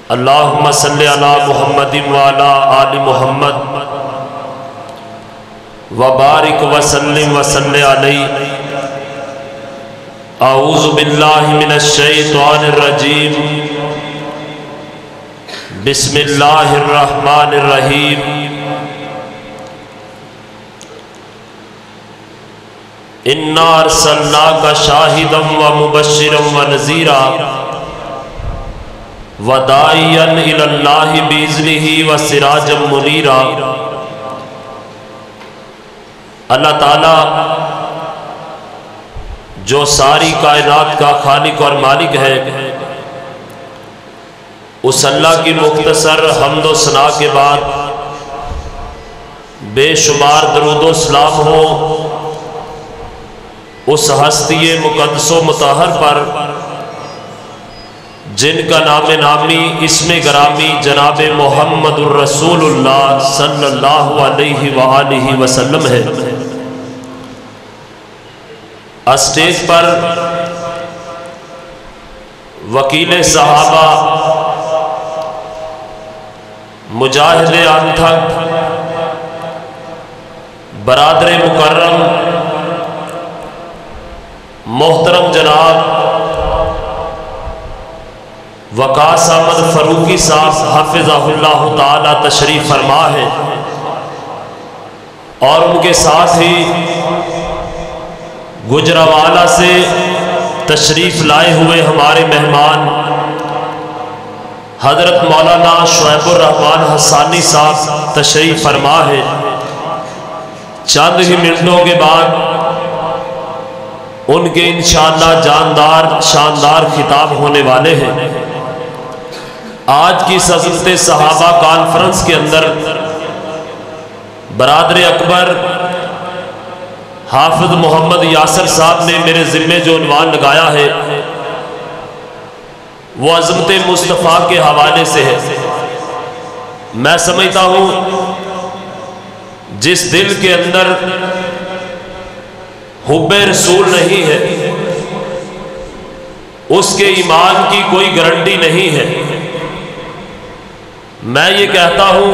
اللہم صلی علی محمد وعلی آل محمد وبارک وسلم وصلی علیہ۔ اعوذ باللہ من الشیطان الرجیم، بسم اللہ الرحمن الرحیم۔ انا ارسلناک شاہدا ومبشرا ونذیرا وداعیا الی اللہ باذنہ وسراجا منیرا۔ اللہ تعالیٰ جو ساری کائنات کا خالق اور مالک ہے، اس اللہ کی مختصر حمد و ثنا کے بعد بے شمار درود و سلام ہو اس ہستی مقدس و مطہر پر جن کا نام نامی اسم گرامی جناب محمد الرسول اللہ صلی اللہ علیہ وآلہ وسلم ہے۔ اسٹیج پر وکیل صحابہ، مجاہد انتھک، برادر مکرم محترم جناب وقاص احمد فاروقی صاحب حافظہ اللہ تعالی تشریف فرما ہے، اور ان کے ساتھ ہی گجرانوالہ سے تشریف لائے ہوئے ہمارے مہمان حضرت مولانا شعیب الرحمن حسانی صاحب تشریف فرما ہے۔ چند ہی منٹوں کے بعد ان کے انشاءاللہ جاندار شاندار خطاب ہونے والے ہیں۔ آج کی حضرت صحابہ کانفرنس کے اندر برادر اکبر حافظ محمد یاسر صاحب نے میرے ذمے جو عنوان لگایا ہے وہ عظمت مصطفیٰ کے حوالے سے ہے۔ میں سمجھتا ہوں جس دل کے اندر حب رسول نہیں ہے اس کے ایمان کی کوئی گارنٹی نہیں ہے۔ میں یہ کہتا ہوں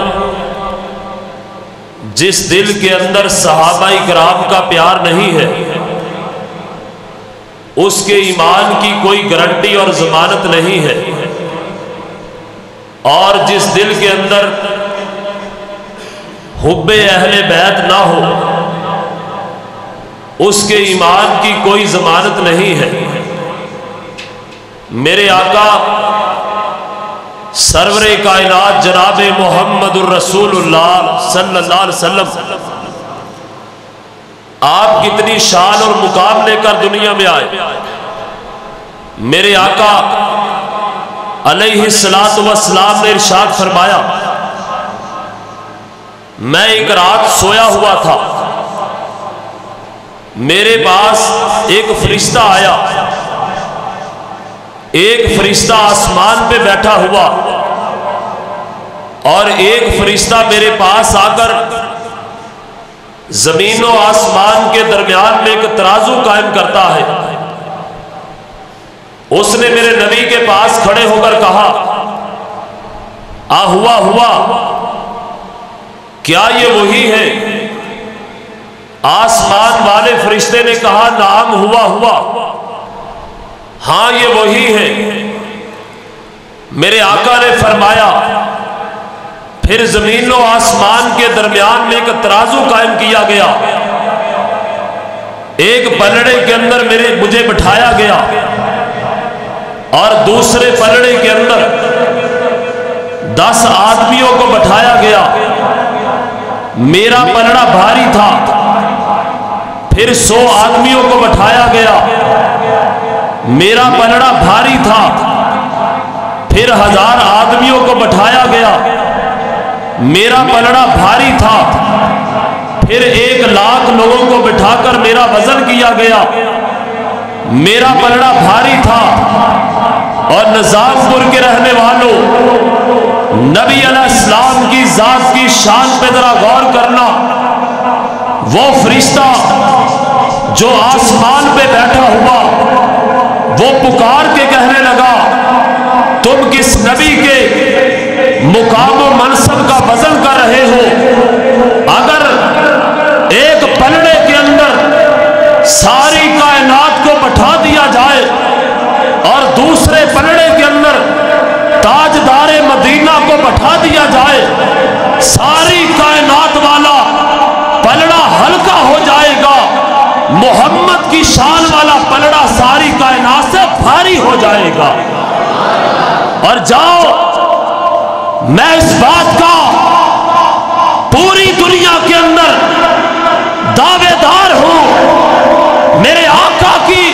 جس دل کے اندر صحابہ کرام کا پیار نہیں ہے اس کے ایمان کی کوئی گارنٹی اور ضمانت نہیں ہے، اور جس دل کے اندر حب اہل بیت نہ ہو اس کے ایمان کی کوئی ضمانت نہیں ہے۔ میرے آقا سرور کائنات جناب محمد الرسول اللہ صلی اللہ علیہ وسلم آپ کتنی شان اور مقام لے کر دنیا میں آئے۔ میرے آقا علیہ السلام نے ارشاد فرمایا، میں ایک رات سویا ہوا تھا، میرے پاس ایک فرشتہ آیا، ایک فرشتہ آسمان پہ بیٹھا ہوا اور ایک فرشتہ میرے پاس آ کر زمین و آسمان کے درمیان میں ایک ترازو قائم کرتا ہے۔ اس نے میرے نبی کے پاس کھڑے ہو کر کہا، ہوا کیا یہ وہی ہے؟ آسمان والے فرشتے نے کہا، نعم ہوا، ہاں یہ وہی ہے۔ میرے آقا نے فرمایا، پھر زمین و آسمان کے درمیان میں ایک ترازو قائم کیا گیا، ایک پلڑے کے اندر مجھے بٹھایا گیا اور دوسرے پلڑے کے اندر 10 آدمیوں کو بٹھایا گیا۔ میرا پلڑا بھاری تھا، پھر 100 آدمیوں کو بٹھایا گیا، میرا پلڑا بھاری تھا، پھر 1000 آدمیوں کو بٹھایا گیا، میرا پلڑا بھاری تھا، پھر 1,00,000 لوگوں کو بٹھا کر میرا وزن کیا گیا، میرا پلڑا بھاری تھا۔ اور نظام پور کے رہنے والوں، نبی علیہ السلام کی ذات کی شان پہ ذرا غور کرنا۔ وہ فرشتہ جو آسمان پہ بیٹھا ہوا وہ پکار کے کہنے لگا، تم तुम किस नबी के मुकाम व मनसब का वजन कर रहे हो। अगर एक पलड़े के अंदर सारी कायनात को बैठा दिया जाए और दूसरे पलड़े के अंदर ताजदारे मदीना को बैठा दिया जाए, सारी कायनात वाला पलड़ा हल्का हो जाएगा, मोहम्मद की शान वाला पलड़ा सारी कायनात से भारी हो जाएगा। और जाओ, मैं इस बात का पूरी दुनिया के अंदर दावेदार हूं, मेरे आका की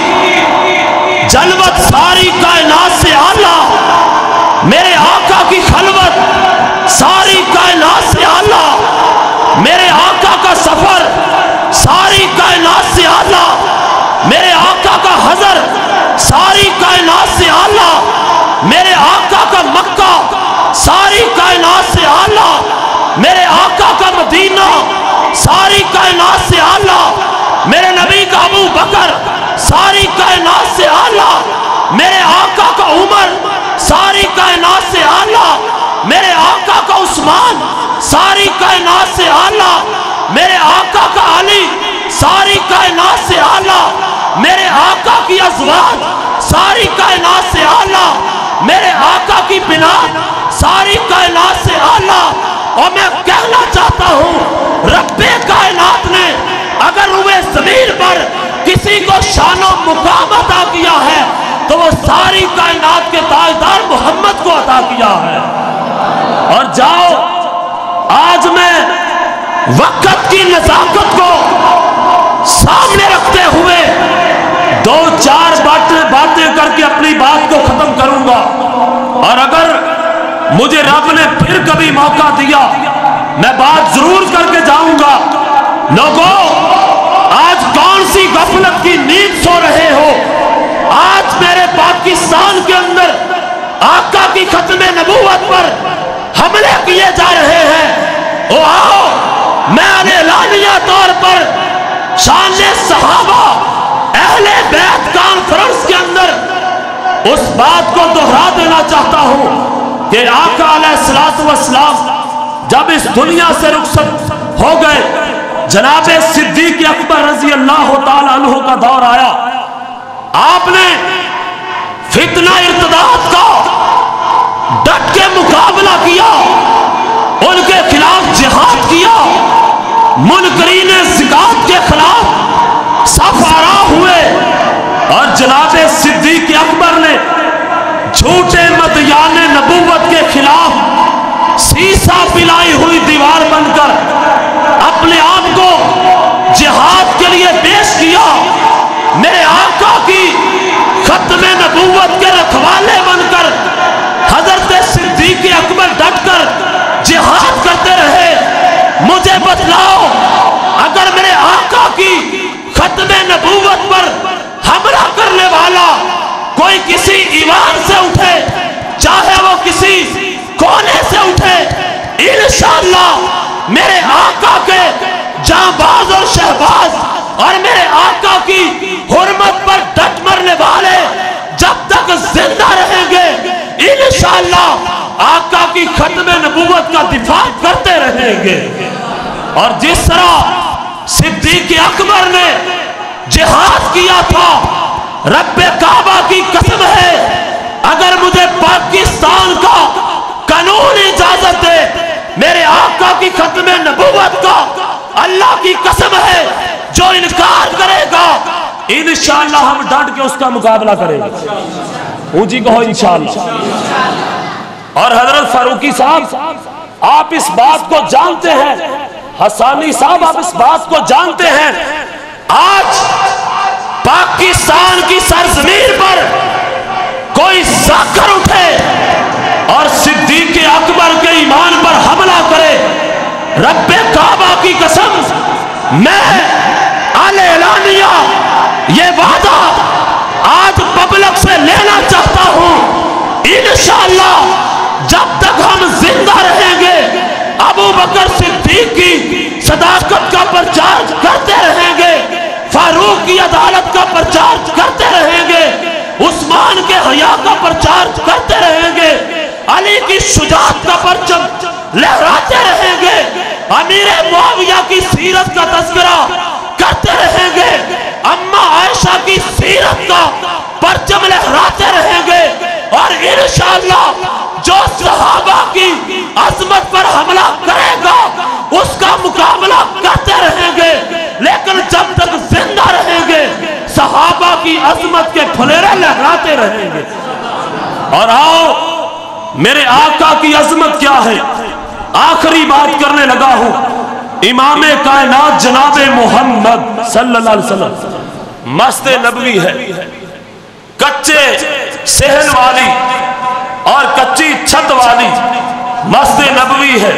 जलवत सारी कायनात से आला, मेरे आका की खलवत सारी कायनात से आला, मेरे आका का सफर सारी कायनात से आला, मेरे आका का हजर सारी कायनात से आला, मेरे आका का मक्का सारी कायनात से आला, मेरे आका का मदीना सारी कायनात से आला, मेरे नबी का अबू बकर सारी कायनात से आला, मेरे आका का उमर सारी कायनात से आला, मेरे आका का उस्मान सारी कायनात से आला, मेरे आका का अली सारी कायनात से आला, मेरे आका की अज़वाज सारी कायनात से आला, मेरे आका की बिलाद सारी कायनात से आला। और मैं कहना चाहता हूँ, रब्बे कायनात ने अगर रुए ज़मीन पर किसी को शानो मुकाम अता किया है तो वो सारी कायनात के ताजदार मोहम्मद को अता किया है। और जाओ, आज मैं वक्त की नज़ाकत को सामने रखते हुए दो चार बातें करके अपनी बात को खत्म करूंगा। और अगर मुझे रब ने फिर कभी मौका दिया, मैं बात जरूर करके जाऊंगा। लोगों, आज कौन सी गफलत की नींद सो रहे हो? आज मेरे पाकिस्तान के अंदर आका की खत्मे नबूवत पर हमले किए जा रहे हैं। ओ आओ, मैं एलानिया तौर पर शान-ए सहाबा अहले बैत कॉन्फ्रेंस के अंदर उस बात को दोहरा देना चाहता हूं कि आका अलैहिस्सलातु वस्सलाम जब इस दुनिया से रुखसत हो गए, जनाबे सिद्दीक़ अकबर रज़ी अल्लाह ताला अन्हु का दौर आया। आपने फितना इर्तिदाद का डट के मुकाबला किया, उनके खिलाफ जिहाद किया, मुनकरीन ज़िकात के खिलाफ सफारा हुए। और जनाबे सिद्दीक़ अकबर ने झूठे मदयाने नबूवत के खिलाफ सीसा पिलाई हुई दीवार बनकर अपने आप को जिहाद के लिए पेश किया। मेरे आका की खत्मे नबूवत के रखवाले बनकर हजरत सिद्दीक़ अकबर डटकर जिहाद करते रहे। मुझे बतलाओ, अगर मेरे आका की खत्मे नबूवत पर हमला करने वाला कोई किसी ईवान से उठे, चाहे वो किसी कोने से उठे, इंशाअल्लाह मेरे आका के जांबाज और शहबाज और मेरे आका की हुर्मत पर डट मरने वाले जब तक जिंदा रहेंगे, इंशाअल्लाह आका की खत्मे नबूवत का दिफा करते रहेंगे। और जिस तरह सिद्दीक़ अकबर ने जिहाद किया था, रब्बे काबा की कसम है, अगर मुझे पाकिस्तान का कानून इजाजत दे, मेरे आका की खत्मे नबूवत का अल्लाह की कसम है, जो इनकार करेगा इंशाअल्लाह हम डट के उसका मुकाबला करेंगे। ऊंची कहो इंशाअल्लाह। और हजरत फारूकी साहब, आप इस बात को जानते हैं, हसानी साहब आप इस बात को जानते हैं, आज पाकिस्तान की सरजमीन पर कोई जाकर उठे और सिद्दीक़ अकबर के ईमान पर हमला करे, रब्बे काबा की कसम, मैं एलानिया ये वादा आज पब्लिक से लेना चाहता हूं, इंशाअल्लाह जब तक हम जिंदा रहेंगे अबू बकर सिद्दीक़ की सदाकत का प्रचार करते रहेंगे, फारूक की अदालत का प्रचार करते रहेंगे, उस्मान के हया का प्रचार करते रहेंगे, अली की शुजाअत का परचम लहराते रहेंगे, अमीर मुआविया की सीरत का तज़किरा करते रहेंगे, अम्मा आयशा की सीरत का परचम लहराते रहेंगे, और इंशाअल्लाह जो सहाबा की अज़मत पर हमला करेगा उसका मुकाबला करते रहेंगे। लेकिन जब तक जिंदा रहेंगे सहाबा की अज़मत के फुलेरे लहराते रहेंगे। और आओ मेरे आका की अज़मत क्या है, आखिरी बात करने लगा हूं। इमाम कायनात जनाबे मोहम्मद सल्लल्लाहु अलैहि वसल्लम मस्ते नबवी है, कच्चे सहन वाली और कच्ची छत वाली मस्ते नबवी है।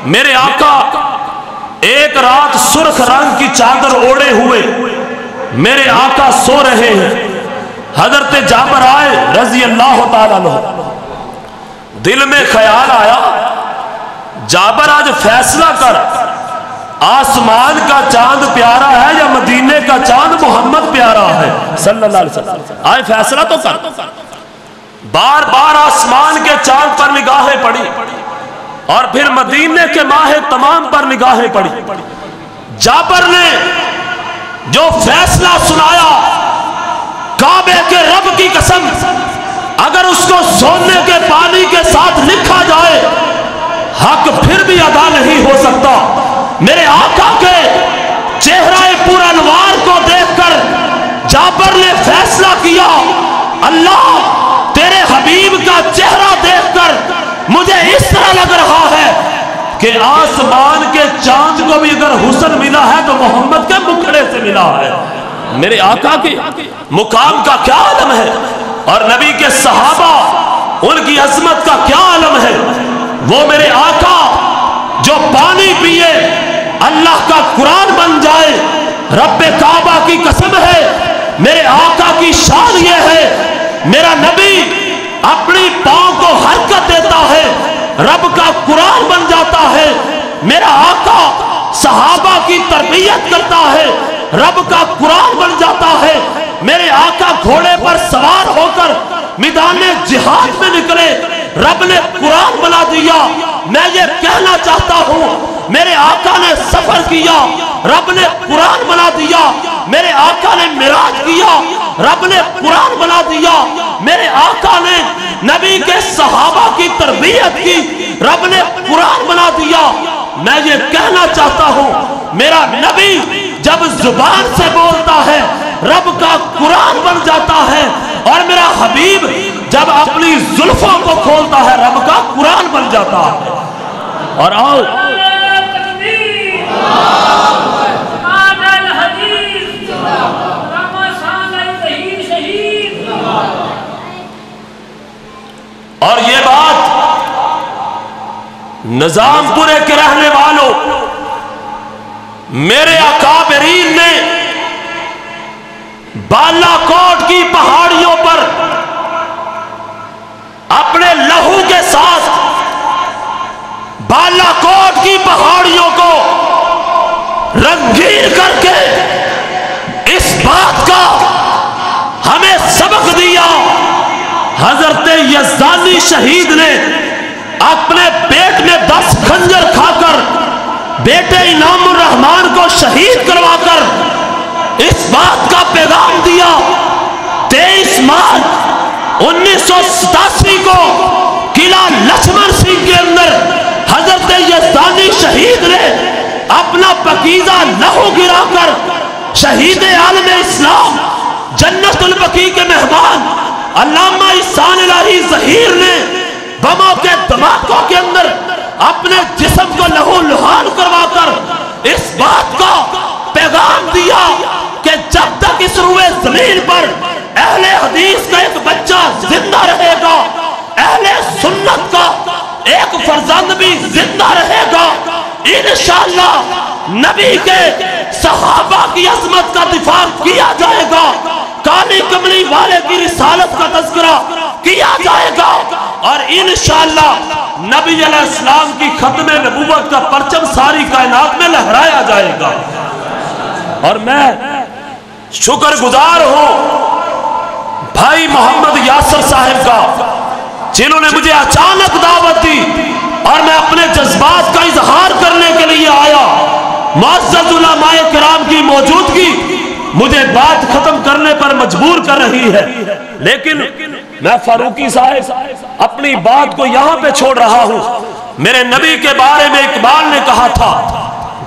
मेरे आका एक रात सुर्ख रंग की चादर ओढ़े हुए मेरे आका सो रहे हैं। हजरत जाबर आए रजी अल्लाह ताला अन्हु, दिल में ख्याल आया जाबर आज फैसला कर, आसमान का चांद प्यारा है या मदीने का चांद मोहम्मद प्यारा है सल्लल्लाहु अलैहि वसल्लम, आए फैसला तो कर। बार बार आसमान के चांद पर निगाहें पड़ी और फिर मदीने के माहे तमाम पर निगाहें पड़ी। जाबर ने जो फैसला सुनाया, काबे के रब की कसम, अगर उसको सोने के पानी के साथ लिखा जाए हक फिर भी अदा नहीं हो सकता। मेरे आका के चेहरा पूरा अनवार को देखकर जाबर ने फैसला किया, अल्लाह तेरे हबीब का चेहरा देखकर मुझे इस तरह लग रहा है कि आसमान के चांद को भी अगर हुस्न मिला है तो मोहम्मद के मुखड़े से मिला है। मेरे आका के मुकाम का क्या आलम है और नबी के सहाबा उनकी अजमत का क्या आलम है। वो मेरे आका जो पानी पिए अल्लाह का कुरान बन जाए, रब्बे काबा की कसम है मेरे आका की शान ये है, मेरा नबी अपनी पांव को हरकत देता है रब का कुरान बन जाता है। मेरा आका सहाबा की तरबियत करता है, रब का कुरान बन जाता है। मेरे आका घोड़े पर सवार होकर मैदान जिहाद में निकले, रब ने कुरान बना दिया। मैं ये कहना चाहता हूँ मेरे आका ने सफर किया, रब ने कुरान बना दिया। मेरे आका ने मिराज किया, रब ने कुरान बना दिया। मेरे आका ने नबी के सहाबा की तरबियत की, रब ने कुरान बना दिया। मैं ये कहना चाहता हूँ मेरा नबी जब जुबान से बोलता है रब का कुरान बन जाता है, और मेरा हबीब जब अपनी जुल्फों को खोलता है रब का कुरान बन जाता है। और आओ और ये बात निजामपुरे के रहने वालों, मेरे अकाबरीन ने बालाकोट की पहाड़ियों पर अपने लहू के साथ बालाकोट की पहाड़ियों को रंगीन करके इस बात का हमें सबक दिया। हजरत यज़दानी शहीद ने अपने पेट में 10 खंजर खाकर बेटे इनामुर रहमान को शहीद करवाकर इस बात का पैगाम दिया। 23 मार्च 1987 को किला लक्ष्मण सिंह के अंदर हजरत यज़दानी शहीद ने अपना पकीज़ा लहू गिराकर शहीद आलम इस्लाम जन्नतुल बकी के मेहमान अल्लामा इहसान इलाही ज़हीर ने बमों के धमाकों के अंदर अपने जिस्म को लहू लुहान करवाकर इस बात का पैगाम दिया कि जब तक इस रुए ज़मीन पर अहले हदीस का एक बच्चा जिंदा रहेगा, अहले सुन्नत का एक फर्जंद भी जिंदा रहेगा, इंशाअल्लाह नबी के सहाबा की अज़मत का दिफा किया जाएगा, काली कमली वाले की रिसालत का तज़किरा किया जाएगा, और इंशाअल्लाह नबी अलैहिस्सलाम की खत्म नबूवत का परचम सारी कायनात में लहराया जाएगा। और मैं शुक्रगुजार हूं भाई मोहम्मद यासर साहब का, जिन्होंने मुझे अचानक दावत दी और मैं अपने जज्बात का इजहार करने के लिए आया। मुअज़्ज़ज़ उलमाए किराम की मौजूदगी मुझे बात खत्म करने पर मजबूर कर रही है, लेकिन मैं फारूकी साहब अपनी बात को यहां पे छोड़ रहा हूं। मेरे नबी के बारे में इकबाल ने कहा था,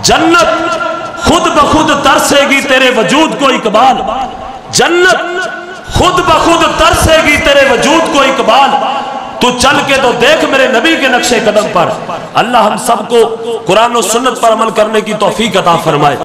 जन्नत खुद ब खुद तरसेगी तेरे वजूद को इकबाल, जन्नत खुद ब खुद तरसेगी तेरे वजूद को इकबाल। तू चल के तो देख मेरे नबी के नक्शे कदम पर। अल्लाह हम सबको कुरान और सुन्नत पर अमल करने की तौफीक अता फरमाए।